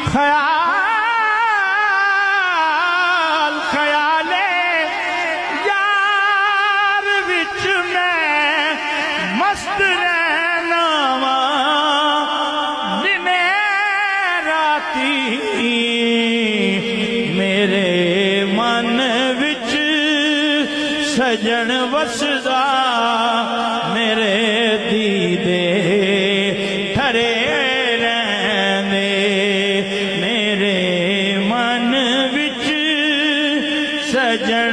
ख्याल ख्याले यार विच मैं मस्त रहना वा दिने राती मेरे मन विच सजन वसदा मेरे दीदे ठरे रहंदे मेरे मन विच सजन